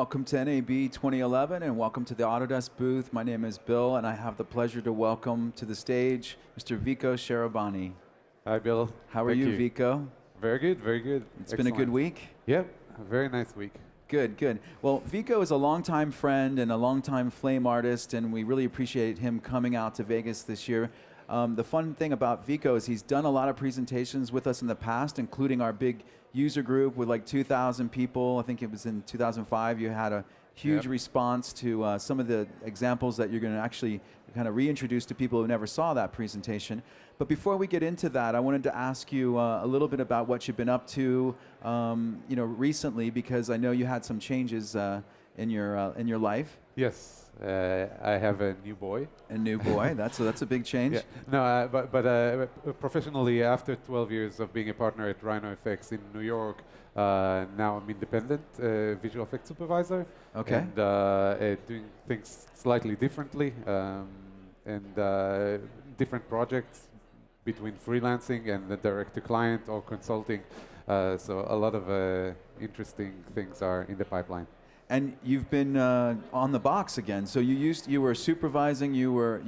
welcome to NAB 2011 and welcome to the Autodesk booth. My name is Bill and I have the pleasure to welcome to the stage Mr. Vico Sharabani. Hi, Bill. How are you, Vico? Very good, very good. It's been a good week? Yep, a very nice week. Good, good. Well, Vico is a longtime friend and a longtime Flame artist, and we really appreciate him coming out to Vegas this year. The fun thing about Vico is he's done a lot of presentations with us in the past, including our big user group with like 2,000 people. I think it was in 2005. You had a huge response to some of the examples that you're going to actually kind of reintroduce to people who never saw that presentation. But before we get into that, I wanted to ask you a little bit about what you've been up to, recently, because I know you had some changes in your life. Yes, I have a new boy. A new boy. That's a big change. Yeah. No, but professionally, after 12 years of being a partner at Rhino FX in New York, now I'm independent visual effects supervisor. Okay. And doing things slightly differently, and different projects between freelancing and the direct-to-client or consulting. So a lot of interesting things are in the pipeline. And you've been on the box again. So you were supervising, you were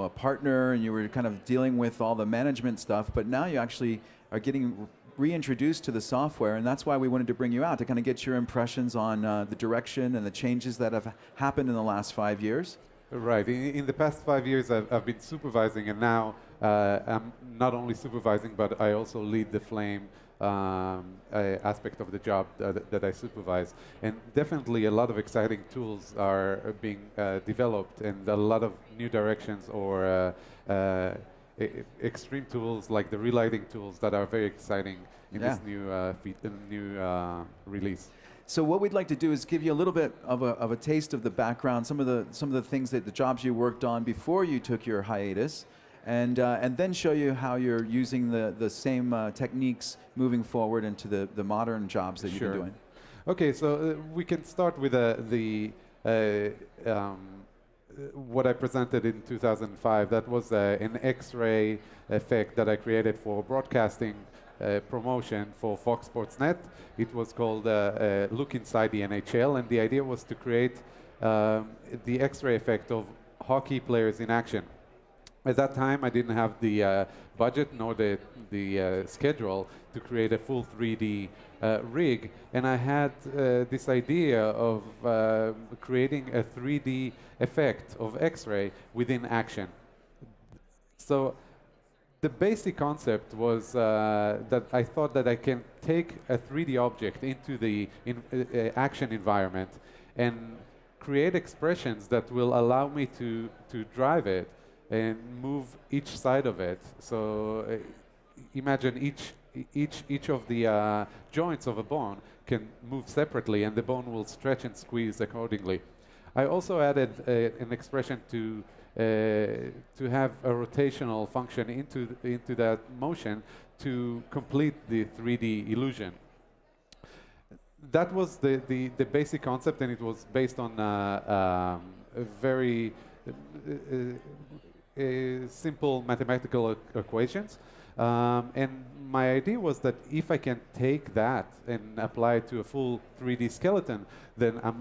a partner, and you were kind of dealing with all the management stuff. But now you actually are getting reintroduced to the software, and that's why we wanted to bring you out to kind of get your impressions on the direction and the changes that have happened in the last 5 years. Right. In the past 5 years, I've been supervising, and now I'm not only supervising, but I also lead the Flame aspect of the job that I supervise. And definitely a lot of exciting tools are being developed, and a lot of new directions or extreme tools like the relighting tools that are very exciting in this new release. So what we'd like to do is give you a little bit of a taste of the background, some of the things that the jobs you worked on before you took your hiatus, and then show you how you're using the same techniques moving forward into the modern jobs that you've been doing. Okay, so we can start with what I presented in 2005. That was an X-ray effect that I created for broadcasting promotion for Fox Sports Net. It was called Look Inside the NHL, and the idea was to create the X-ray effect of hockey players in action. At that time, I didn't have the budget nor the schedule to create a full 3D rig, and I had this idea of creating a 3D effect of X-ray within action. So the basic concept was that I thought that I can take a 3D object into the action environment and create expressions that will allow me to drive it and move each side of it. So imagine each of the joints of a bone can move separately, and the bone will stretch and squeeze accordingly. I also added an expression to have a rotational function into that motion to complete the 3D illusion. That was the basic concept, and it was based on a very simple mathematical equations. And my idea was that if I can take that and apply it to a full 3D skeleton, then I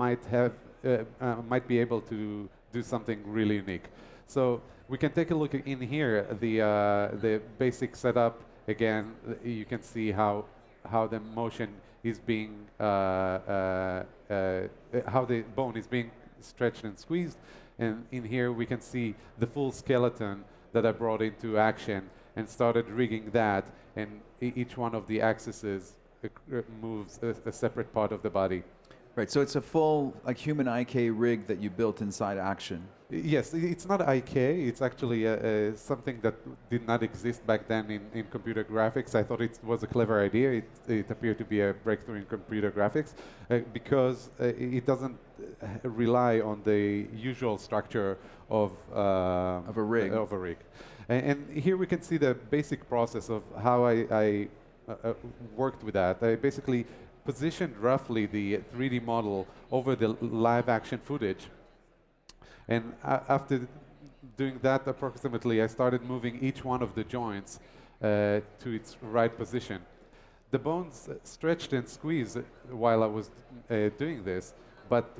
might be able to do something really unique. So we can take a look in here, the basic setup. Again, you can see how the motion is being, how the bone is being stretched and squeezed. And in here we can see the full skeleton that I brought into action and started rigging that, and each one of the axes moves a separate part of the body. Right, so it's a full human IK rig that you built inside action. Yes, it's not IK, it's actually something that did not exist back then in computer graphics. I thought it was a clever idea. It appeared to be a breakthrough in computer graphics because it doesn't rely on the usual structure of a rig. And here we can see the basic process of how I worked with that. I basically positioned roughly the 3D model over the live action footage. And after doing that approximately, I started moving each one of the joints to its right position. The bones stretched and squeezed while I was doing this, but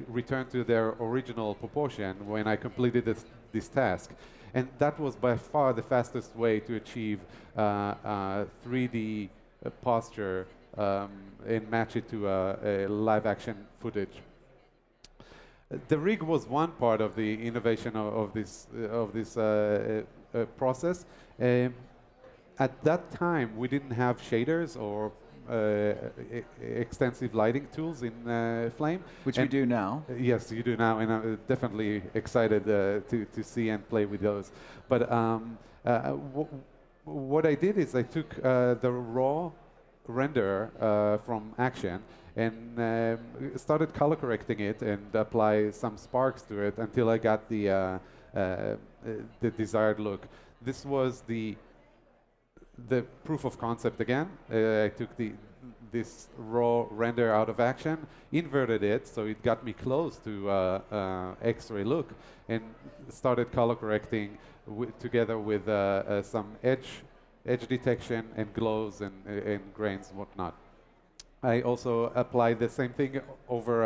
return to their original proportion when I completed this task. And that was by far the fastest way to achieve 3D posture and match it to a live action footage. The rig was one part of the innovation of this process. At that time, we didn't have shaders or extensive lighting tools in Flame. Which we do now. Yes, you do now, and I'm definitely excited to see and play with those. But what I did is I took the raw render from Action and started color correcting it and apply some sparks to it until I got the desired look. This was the proof of concept again. I took this raw render out of Action, inverted it so it got me close to X-ray look, and started color correcting together with some edge detection and glows and grains and whatnot. I also applied the same thing over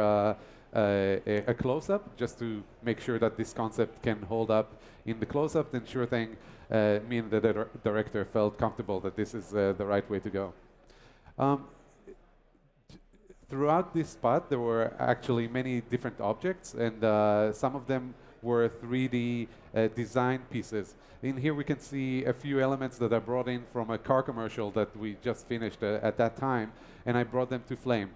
a close-up just to make sure that this concept can hold up in the close-up. And sure thing, me and the director felt comfortable that this is the right way to go. Throughout this spot, there were actually many different objects, and some of them were 3D design pieces. In here we can see a few elements that I brought in from a car commercial that we just finished at that time, and I brought them to Flame.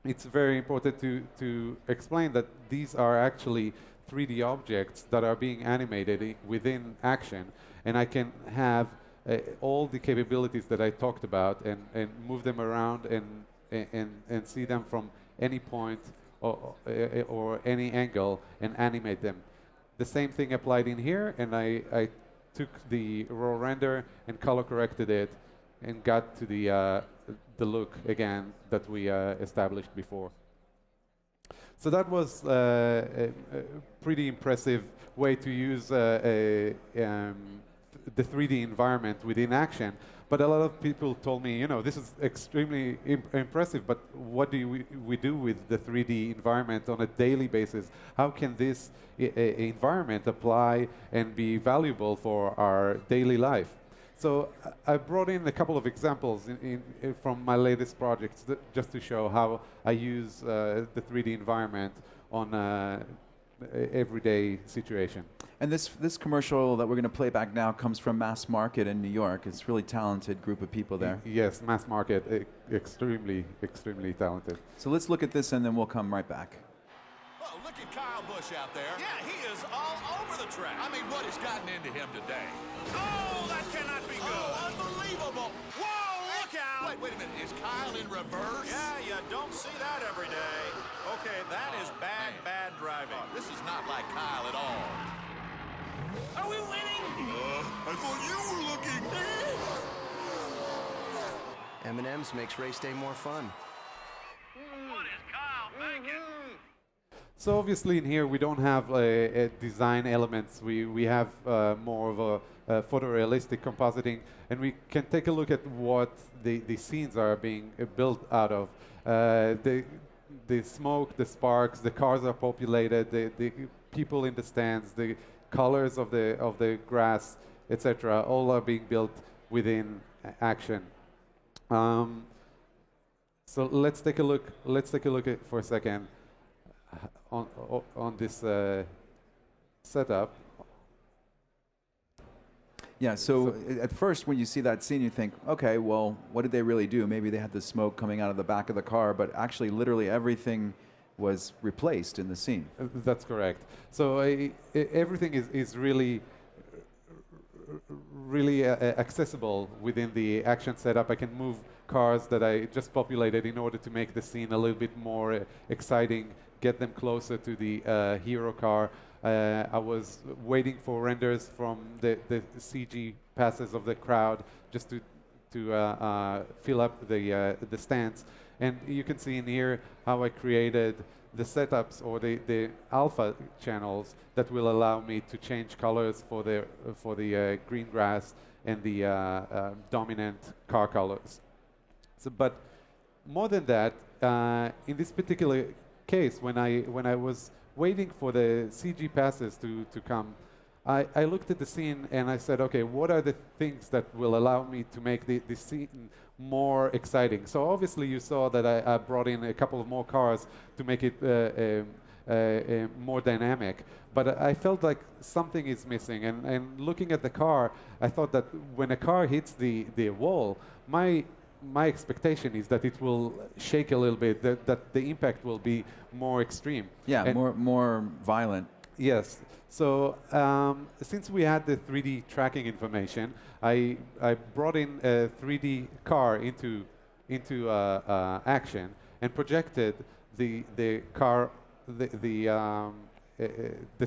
It's very important to explain that these are actually 3D objects that are being animated within Action, and I can have all the capabilities that I talked about and move them around and see them from any point or any angle and animate them. The same thing applied in here, and I took the raw render and color corrected it and got to the look again that we established before. So that was a pretty impressive way to use the 3D environment within Action. But a lot of people told me, you know, this is extremely impressive, but what do we do with the 3D environment on a daily basis? How can this environment apply and be valuable for our daily life? So I brought in a couple of examples from my latest projects just to show how I use the 3D environment on everyday situation. And this commercial that we're going to play back now comes from Mass Market in New York. It's a really talented group of people there. Yes, Mass Market, extremely talented. So let's look at this and then we'll come right back. Oh, look at Kyle Busch out there. Yeah, he is all over the track. I mean, what has gotten into him today? Oh, that cannot be good. Oh, unbelievable. Whoa, look out. Wait a minute. Is Kyle in reverse? Yeah, you don't see that every day. Okay, that is bad driving. This is not like Kyle at all. Are we winning? I thought you were looking. M&M's makes race day more fun. What is Kyle thinking? So obviously in here we don't have design elements. We have more of a photorealistic compositing, and we can take a look at what the scenes are being built out of. The smoke, the sparks, the cars are populated, the people in the stands, the colors of the grass, etc. All are being built within Action. So let's take a look. Let's take a look at for a second on this setup. Yeah, so at first when you see that scene, you think, okay, well, what did they really do? Maybe they had the smoke coming out of the back of the car, but actually literally everything was replaced in the scene. That's correct. So everything is really accessible within the Action setup. I can move cars that I just populated in order to make the scene a little bit more exciting, get them closer to the hero car. I was waiting for renders from the CG passes of the crowd just to fill up the stands. And you can see in here how I created the setups or the alpha channels that will allow me to change colors for the green grass and the dominant car colors. So, but more than that, in this particular case, when I was waiting for the CG passes to come, I looked at the scene and I said, okay, what are the things that will allow me to make the scene more exciting? So obviously you saw that I brought in a couple of more cars to make it more dynamic. But I felt like something is missing. And looking at the car, I thought that when a car hits the wall, my expectation is that it will shake a little bit, that the impact will be more extreme. Yeah, and more violent. Yes. So since we had the 3D tracking information, I brought in a 3D car into action and projected the car, the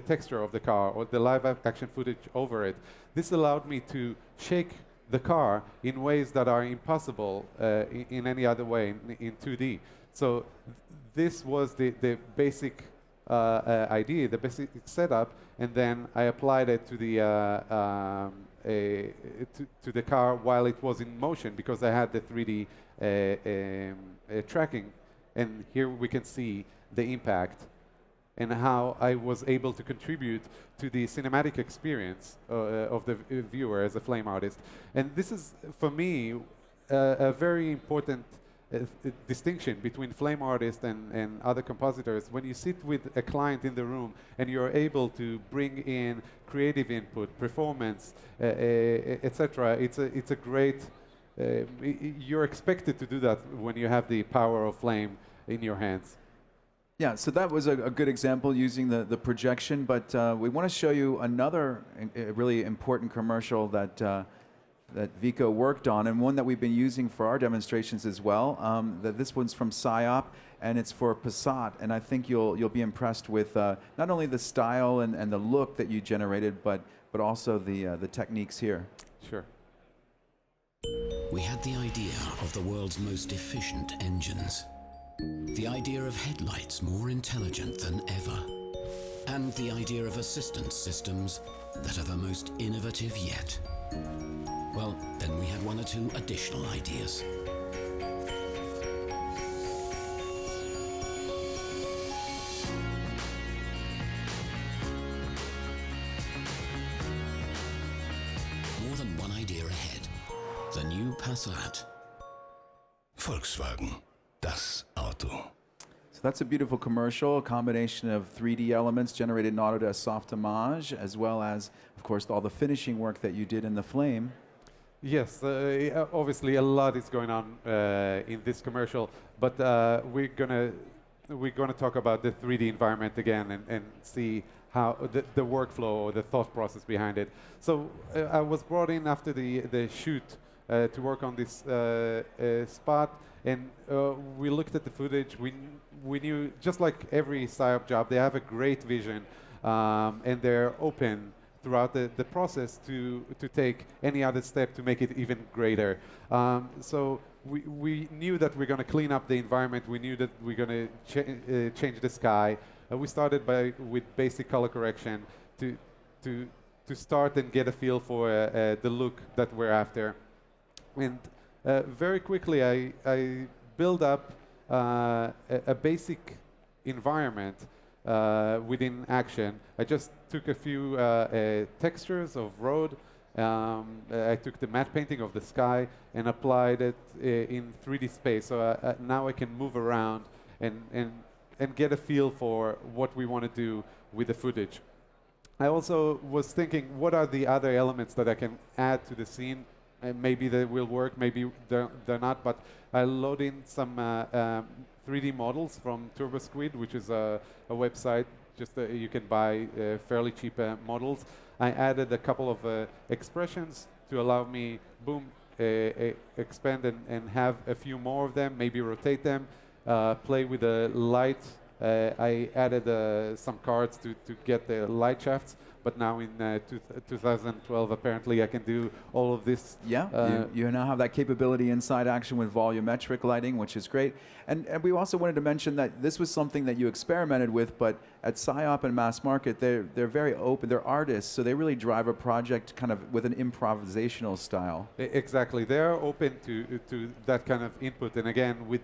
texture of the car or the live action footage over it. This allowed me to shake the car in ways that are impossible in any other way in 2D. So this was the basic idea, the basic setup, and then I applied it to the car while it was in motion because I had the 3D tracking, and here we can see the impact and how I was able to contribute to the cinematic experience of the viewer as a flame artist. And this is, for me, a very important distinction between flame artists and other compositors. When you sit with a client in the room and you're able to bring in creative input, performance, etc., it's a great. You're expected to do that when you have the power of flame in your hands. Yeah, so that was a good example using the projection, but we want to show you another really important commercial that Vico worked on, and one that we've been using for our demonstrations as well. This one's from PSYOP, and it's for Passat, and I think you'll be impressed with not only the style and the look that you generated, but also the techniques here. Sure. We had the idea of the world's most efficient engines. The idea of headlights more intelligent than ever. And the idea of assistance systems that are the most innovative yet. Well, then we had one or two additional ideas. More than one idea ahead. The new Passat. Volkswagen, das Auto. So that's a beautiful commercial, a combination of 3D elements generated in Autodesk Softimage, as well as, of course, all the finishing work that you did in the Flame. Yes, obviously a lot is going on in this commercial, but we're gonna talk about the 3D environment again and see how the workflow or the thought process behind it. So I was brought in after the shoot to work on this spot, and we looked at the footage. We knew, just like every PSYOP job, they have a great vision, and they're open throughout the process to take any other step to make it even greater. So we knew that we're going to clean up the environment. We knew that we're going to change the sky. We started with basic color correction to start and get a feel for the look that we're after. And very quickly I build up a basic environment within Action. I just took a few textures of road. I took the matte painting of the sky and applied it in 3D space. So now I can move around and get a feel for what we want to do with the footage. I also was thinking, what are the other elements that I can add to the scene? And maybe they will work, maybe they're not, but I load in some 3D models from TurboSquid, which is a website. Just you can buy fairly cheap models. I added a couple of expressions to allow me, boom, expand and have a few more of them, maybe rotate them, play with the light. I added some cards to get the light shafts. But now in 2012, apparently I can do all of this. Yeah, you now have that capability inside Action with volumetric lighting, which is great. And we also wanted to mention that this was something that you experimented with, but at PSYOP and Mass Market, they're very open. They're artists, so they really drive a project kind of with an improvisational style. Exactly, they're open to that kind of input. And again, with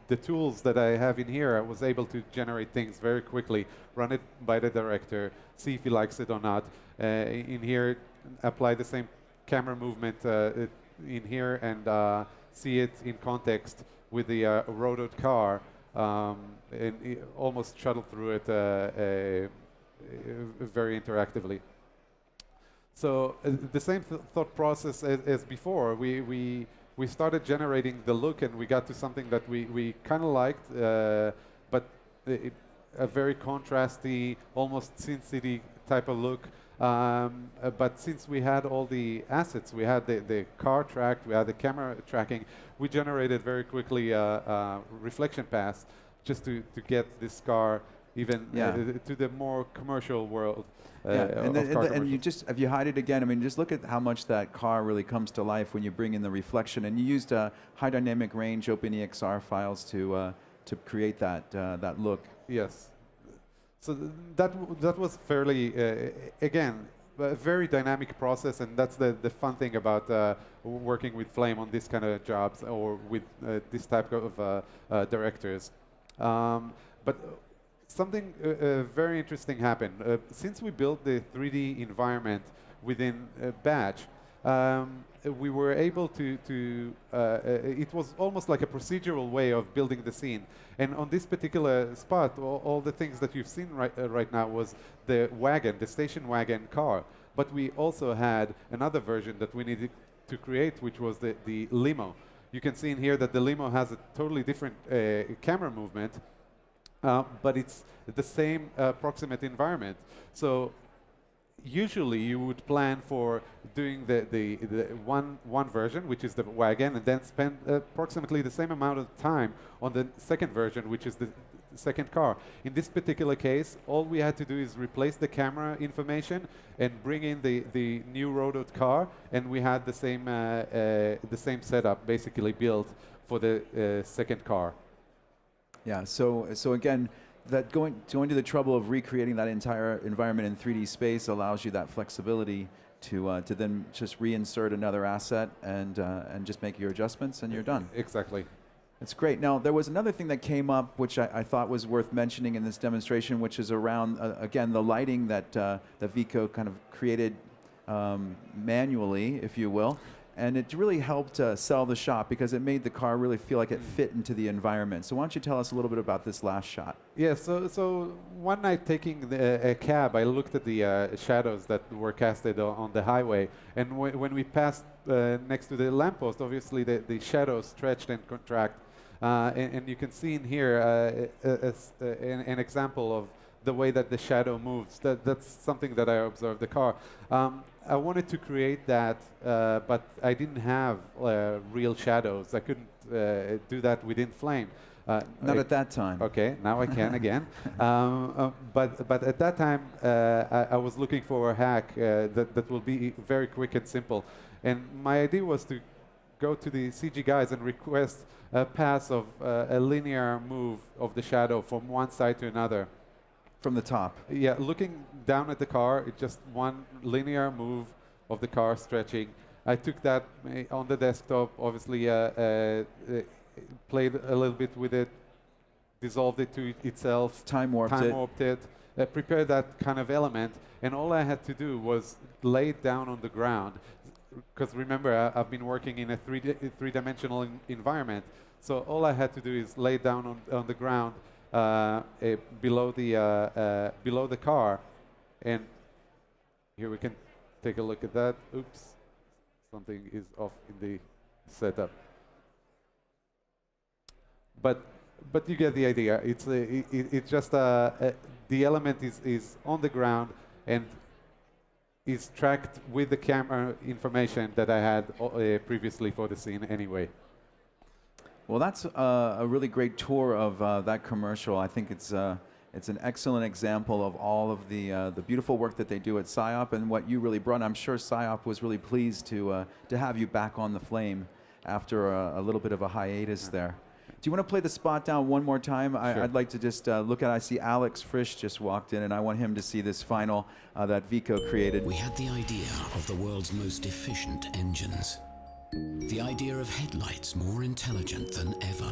the tools that I have in here, I was able to generate things very quickly, run it by the director, see if he likes it or not. In here, apply the same camera movement in here and see it in context with the rotoed car, and almost shuttle through it very interactively. So the same thought process as before. We started generating the look, and we got to something that we kind of liked, but a very contrasty, almost Sin City type of look. But since we had all the assets, we had the car tracked, we had the camera tracking, we generated very quickly reflection paths just to get this car even to the more commercial world. And you just, if you hide it again, I mean, just look at how much that car really comes to life when you bring in the reflection. And you used high dynamic range OpenEXR files to create that look. Yes. So that was fairly, again, a very dynamic process, and that's the fun thing about working with Flame on this kind of jobs or with this type of directors. But something very interesting happened. Since we built the 3D environment within Batch, we were able to it was almost like a procedural way of building the scene. And on this particular spot, all the things that you've seen right now was the wagon, the station wagon car. But we also had another version that we needed to create, which was the limo. You can see in here that the limo has a totally different camera movement, but it's the same proximate environment. So usually you would plan for doing the one version, which is the wagon, and then spend approximately the same amount of time on the second version, which is the second car. In this particular case, all we had to do is replace the camera information and bring in the new rotoed car, and we had the same setup basically built for the second car. Yeah. So again, that going to the trouble of recreating that entire environment in 3D space allows you that flexibility to then just reinsert another asset and just make your adjustments, and you're done. Exactly. That's great. Now, there was another thing that came up, which I thought was worth mentioning in this demonstration, which is around, again, the lighting that Vico kind of created manually, if you will. And it really helped sell the shop because it made the car really feel like it fit into the environment. So why don't you tell us a little bit about this last shot? Yeah, so one night taking a cab, I looked at the shadows that were casted on the highway. And when we passed next to the lamppost, obviously the shadows stretched and contract. And you can see in here an example of the way that the shadow moves. That's something that I observed the car. I wanted to create that, but I didn't have real shadows. I couldn't do that within Flame. Not at that time. Okay, now I can again. But at that time, I was looking for a hack that will be very quick and simple. And my idea was to go to the CG guys and request a pass of a linear move of the shadow from one side to another. From the top. Yeah, looking down at the car, it's just one linear move of the car stretching. I took that on the desktop, obviously played a little bit with it, dissolved it to itself. Time warped it. Prepared that kind of element, and all I had to do was lay it down on the ground. Because remember, I've been working in a three-dimensional environment, so all I had to do is lay it down on the ground below the car, and here we can take a look at that. Oops, something is off in the setup. But you get the idea. It's just the element is on the ground and is tracked with the camera information that I had previously for the scene anyway. Well, that's a really great tour of that commercial. I think it's an excellent example of all of the beautiful work that they do at PSYOP and what you really brought. I'm sure PSYOP was really pleased to have you back on the Flame after a little bit of a hiatus there. Do you want to play the spot down one more time? Sure. I'd like to just look at. I see Alex Frisch just walked in, and I want him to see this final that Vico created. We had the idea of the world's most efficient engines. The idea of headlights more intelligent than ever.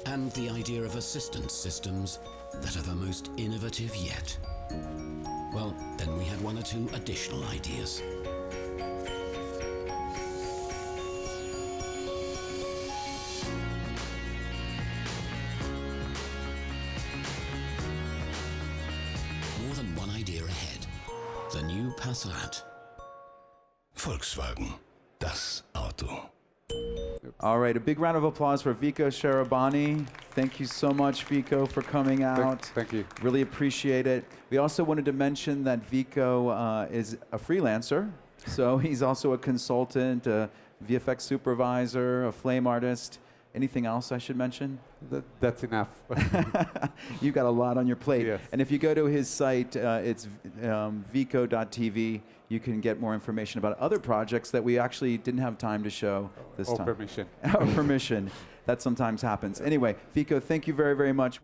and the idea of assistance systems that are the most innovative yet. Well, then we had one or two additional ideas. More than one idea ahead. The new Passat. Volkswagen, das Auto. All right, a big round of applause for Vico Sharabani. Thank you so much, Vico, for coming out. Thank you. Really appreciate it. We also wanted to mention that Vico is a freelancer. So he's also a consultant, a VFX supervisor, a flame artist. Anything else I should mention? That's enough. You've got a lot on your plate. Yes. And if you go to his site, it's vico.tv. You can get more information about other projects that we actually didn't have time to show this Or time. permission. Or permission. That sometimes happens. Anyway, Vico, thank you very, very much.